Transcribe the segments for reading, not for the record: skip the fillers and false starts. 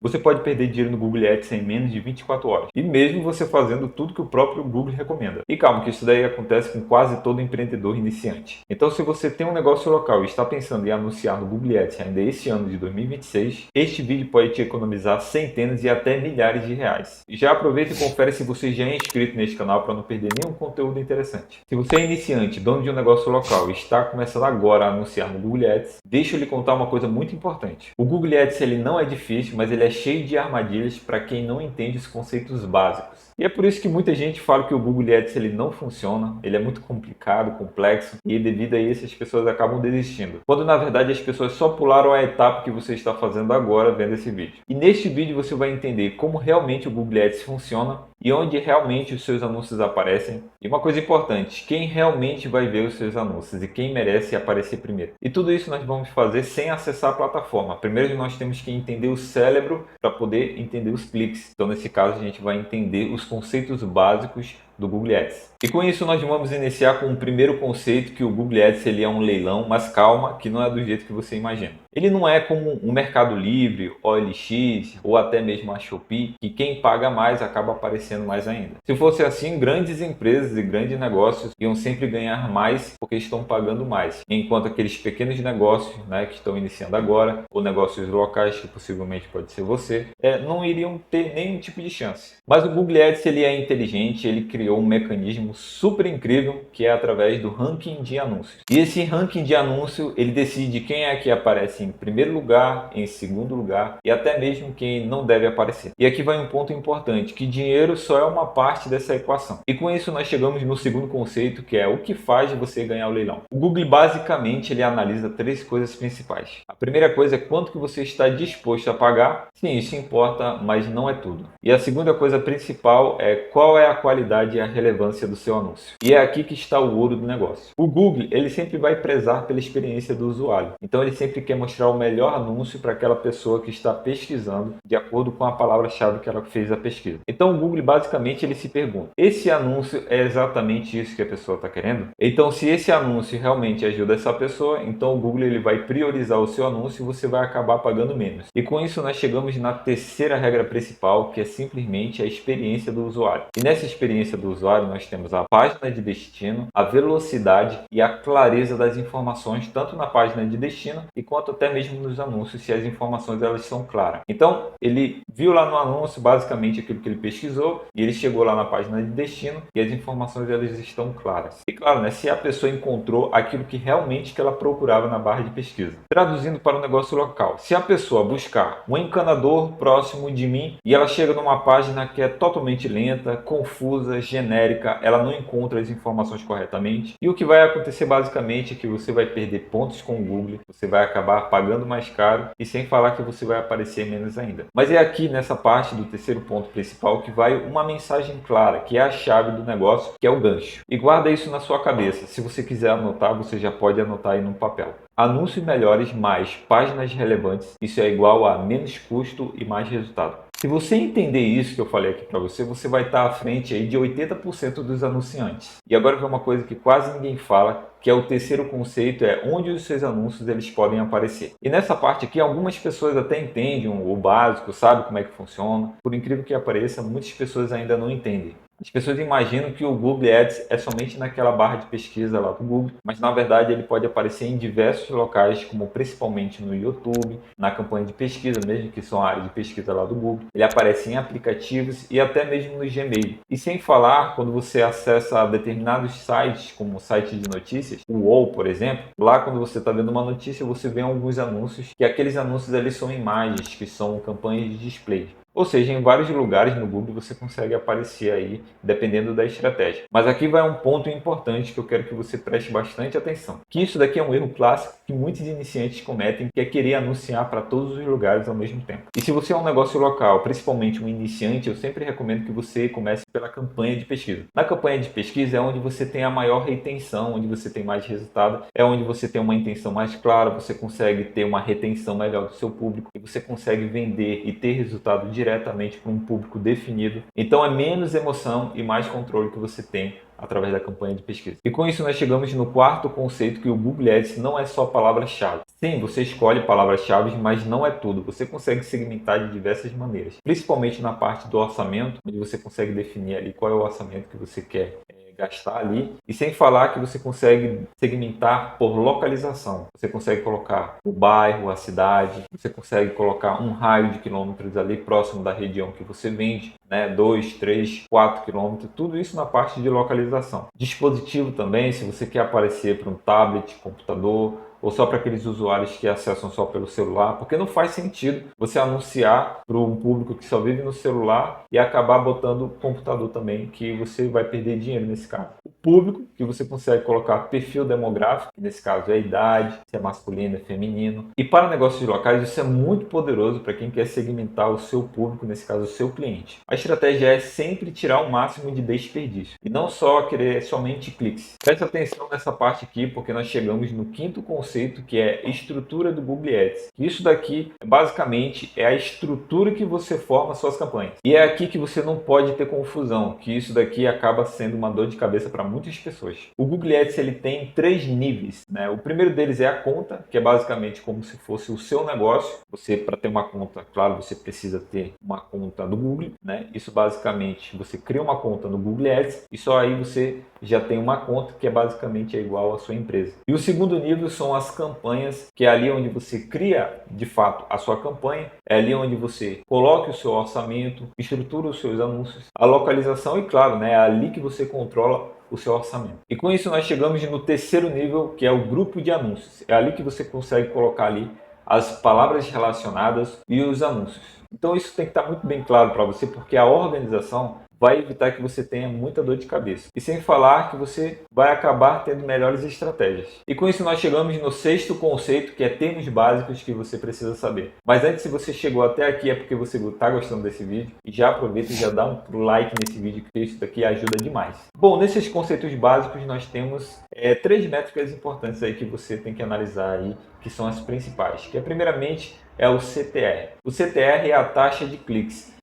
você pode perder dinheiro no Google Ads em menos de 24 horas. E mesmo você fazendo tudo que o próprio Google recomenda. E calma, que isso daí acontece com quase todo empreendedor iniciante. Então, se você tem um negócio local e está pensando em anunciar no Google Ads ainda esse ano de 2026, este vídeo pode te economizar centenas e até milhares de reais. Já aproveita e confere se você já é inscrito neste canal para não perder nenhum conteúdo interessante. Se você é iniciante, dono de um negócio local e está começando agora a anunciar no Google Ads, deixa eu lhe contar uma coisa muito importante. O Google Ads ele não é difícil, mas ele é cheio de armadilhas para quem não entende os conceitos básicos. E é por isso que muita gente fala que o Google Ads ele não funciona, ele é muito complicado, complexo, e devido a isso as pessoas acabam desistindo. Quando na verdade as pessoas só pularam a etapa que você está fazendo agora vendo esse vídeo. E neste vídeo você vai entender como realmente o Google Ads funciona e onde realmente os seus anúncios aparecem. E uma coisa importante, quem realmente vai ver os seus anúncios e quem merece aparecer primeiro. E tudo isso nós vamos fazer sem acessar a plataforma. Primeiro nós temos que entender o cérebro para poder entender os cliques. Então nesse caso a gente vai entender os conceitos básicos do Google Ads. E com isso nós vamos iniciar com o primeiro conceito, que o Google Ads ele é um leilão, mas calma, que não é do jeito que você imagina. Ele não é como o Mercado Livre, OLX ou até mesmo a Shopee, que quem paga mais acaba aparecendo mais ainda. Se fosse assim, grandes empresas e grandes negócios iam sempre ganhar mais porque estão pagando mais, enquanto aqueles pequenos negócios, que estão iniciando agora, ou negócios locais, que possivelmente pode ser você, não iriam ter nenhum tipo de chance. Mas o Google Ads ele é inteligente, ele criou um mecanismo super incrível que é através do ranking de anúncios. E esse ranking de anúncio ele decide quem é que aparece em primeiro lugar, em segundo lugar e até mesmo quem não deve aparecer. E aqui vai um ponto importante, que dinheiro só é uma parte dessa equação. E com isso nós chegamos no segundo conceito, que é o que faz você ganhar o leilão. O Google basicamente ele analisa três coisas principais. A primeira coisa é quanto que você está disposto a pagar. Sim, isso importa, mas não é tudo. E a segunda coisa principal é qual é a qualidade e a relevância do seu anúncio. E é aqui que está o ouro do negócio. O Google ele sempre vai prezar pela experiência do usuário. Então ele sempre quer mostrar o melhor anúncio para aquela pessoa que está pesquisando de acordo com a palavra-chave que ela fez a pesquisa. Então o Google basicamente ele se pergunta: esse anúncio é exatamente isso que a pessoa está querendo? Então se esse anúncio realmente ajuda essa pessoa, então o Google ele vai priorizar o seu anúncio e você vai acabar pagando menos. E com isso nós chegamos na terceira regra principal, que é simplesmente a experiência do usuário. E nessa experiência do usuário nós temos a página de destino, a velocidade e a clareza das informações, tanto na página de destino e quanto até mesmo nos anúncios, se as informações elas são claras. Então ele viu lá no anúncio basicamente aquilo que ele pesquisou e ele chegou lá na página de destino e as informações elas estão claras. E claro, se a pessoa encontrou aquilo que realmente que ela procurava na barra de pesquisa. Traduzindo para o negócio local, se a pessoa buscar um encanador próximo de mim e ela chega numa página que é totalmente lenta, confusa, genérica, ela não encontra as informações corretamente, e o que vai acontecer basicamente é que você vai perder pontos com o Google, você vai acabar pagando mais caro e sem falar que você vai aparecer menos ainda. Mas é aqui nessa parte do terceiro ponto principal que vai uma mensagem clara, que é a chave do negócio, que é o gancho. E guarda isso na sua cabeça. Se você quiser anotar, você já pode anotar aí no papel. Anúncios melhores mais páginas relevantes, isso é igual a menos custo e mais resultado. Se você entender isso que eu falei aqui para você, você vai estar à frente aí de 80% dos anunciantes. E agora vem uma coisa que quase ninguém fala, que é o terceiro conceito, é onde os seus anúncios eles podem aparecer. E nessa parte aqui, algumas pessoas até entendem o básico, sabem como é que funciona. Por incrível que pareça, muitas pessoas ainda não entendem. As pessoas imaginam que o Google Ads é somente naquela barra de pesquisa lá do Google, mas na verdade ele pode aparecer em diversos locais, como principalmente no YouTube, na campanha de pesquisa mesmo, que são a área de pesquisa lá do Google. Ele aparece em aplicativos e até mesmo no Gmail. E sem falar, quando você acessa determinados sites, como o site de notícias, o UOL, por exemplo, lá quando você está vendo uma notícia, você vê alguns anúncios, e aqueles anúncios ali são imagens, que são campanhas de display. Ou seja, em vários lugares no Google você consegue aparecer aí, dependendo da estratégia. Mas aqui vai um ponto importante que eu quero que você preste bastante atenção. Que isso daqui é um erro clássico que muitos iniciantes cometem, que é querer anunciar para todos os lugares ao mesmo tempo. E se você é um negócio local, principalmente um iniciante, eu sempre recomendo que você comece pela campanha de pesquisa. Na campanha de pesquisa é onde você tem a maior retenção, onde você tem mais resultado, é onde você tem uma intenção mais clara, você consegue ter uma retenção melhor do seu público e você consegue vender e ter resultado direto diretamente para um público definido. Então é menos emoção e mais controle que você tem através da campanha de pesquisa. E com isso nós chegamos no quarto conceito, que o Google Ads não é só palavras-chave. Sim, você escolhe palavras-chave, mas não é tudo. Você consegue segmentar de diversas maneiras, principalmente na parte do orçamento, onde você consegue definir ali qual é o orçamento que você quer gastar ali, e sem falar que você consegue segmentar por localização. Você consegue colocar o bairro, a cidade, você consegue colocar um raio de quilômetros ali próximo da região que você vende, né? 2, 3, 4 quilômetros, tudo isso na parte de localização. Dispositivo também, se você quer aparecer para um tablet, computador, ou só para aqueles usuários que acessam só pelo celular, porque não faz sentido você anunciar para um público que só vive no celular e acabar botando o computador também, que você vai perder dinheiro nesse caso. O público, que você consegue colocar perfil demográfico, que nesse caso é a idade, se é masculino, é feminino. E para negócios locais, isso é muito poderoso para quem quer segmentar o seu público, nesse caso o seu cliente. A estratégia é sempre tirar o máximo de desperdício e não só querer somente cliques. Preste atenção nessa parte aqui, porque nós chegamos no quinto conceito, que é estrutura do Google Ads. Isso daqui basicamente é a estrutura que você forma suas campanhas. E é aqui que você não pode ter confusão, que isso daqui acaba sendo uma dor de cabeça para muitas pessoas. O Google Ads ele tem 3 níveis, né? O primeiro deles é a conta, que é basicamente como se fosse o seu negócio. Você, para ter uma conta, claro, você precisa ter uma conta do Google, né? Isso basicamente, você cria uma conta no Google Ads e só aí você já tem uma conta que é basicamente igual à sua empresa. E o segundo nível são as campanhas, que é ali onde você cria de fato a sua campanha, é ali onde você coloca o seu orçamento, estrutura os seus anúncios, a localização e claro, né, é ali que você controla o seu orçamento. E com isso nós chegamos no terceiro nível, que é o grupo de anúncios. É ali que você consegue colocar ali as palavras relacionadas e os anúncios. Então isso tem que estar muito bem claro para você, porque a organização vai evitar que você tenha muita dor de cabeça. E sem falar que você vai acabar tendo melhores estratégias. E com isso nós chegamos no sexto conceito, que é termos básicos que você precisa saber. Mas antes, se você chegou até aqui é porque você está gostando desse vídeo. E já aproveita e já dá um like nesse vídeo, que isso daqui ajuda demais. Bom, nesses conceitos básicos nós temos 3 métricas importantes aí que você tem que analisar aí, que são as principais. Que primeiramente é o CTR. O CTR é a taxa de cliques.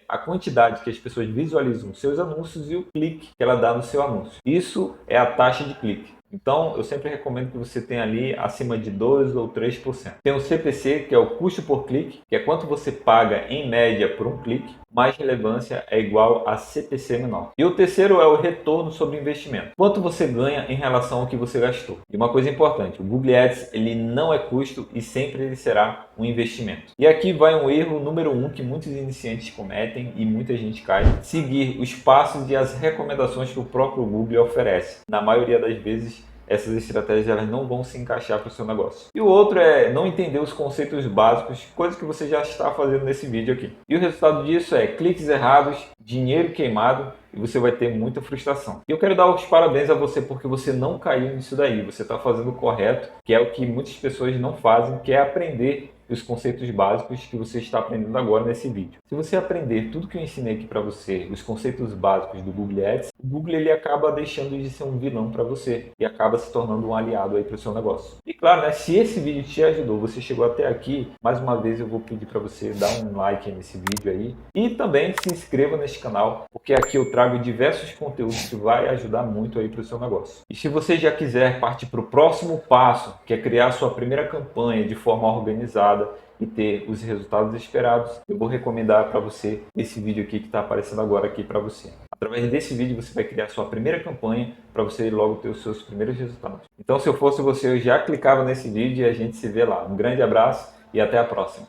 A quantidade que as pessoas visualizam seus anúncios e o clique que ela dá no seu anúncio. Isso é a taxa de clique. Então, eu sempre recomendo que você tenha ali acima de 2 ou 3%. Tem o CPC, que é o custo por clique, que é quanto você paga em média por um clique, mais relevância é igual a CPC menor. E o terceiro é o retorno sobre investimento. Quanto você ganha em relação ao que você gastou. E uma coisa importante, o Google Ads ele não é custo e sempre ele será um investimento. E aqui vai um erro número 1 que muitos iniciantes cometem e muita gente cai. Seguir os passos e as recomendações que o próprio Google oferece. Na maioria das vezes, essas estratégias elas não vão se encaixar para o seu negócio. E o outro é não entender os conceitos básicos, coisas que você já está fazendo nesse vídeo aqui. E o resultado disso é cliques errados, dinheiro queimado e você vai ter muita frustração. E eu quero dar os parabéns a você porque você não caiu nisso daí. Você está fazendo o correto, que é o que muitas pessoas não fazem, que é aprender os conceitos básicos que você está aprendendo agora nesse vídeo. Se você aprender tudo que eu ensinei aqui para você, os conceitos básicos do Google Ads, o Google ele acaba deixando de ser um vilão para você e acaba se tornando um aliado aí para o seu negócio. E claro, né, se esse vídeo te ajudou, você chegou até aqui, mais uma vez eu vou pedir para você dar um like nesse vídeo aí e também se inscreva neste canal, porque aqui eu trago diversos conteúdos que vai ajudar muito aí para o seu negócio. E se você já quiser partir para o próximo passo, que é criar sua primeira campanha de forma organizada e ter os resultados esperados, eu vou recomendar para você esse vídeo aqui que está aparecendo agora aqui para você. Através desse vídeo você vai criar sua primeira campanha para você logo ter os seus primeiros resultados. Então, se eu fosse você, eu já clicava nesse vídeo e a gente se vê lá. Um grande abraço e até a próxima.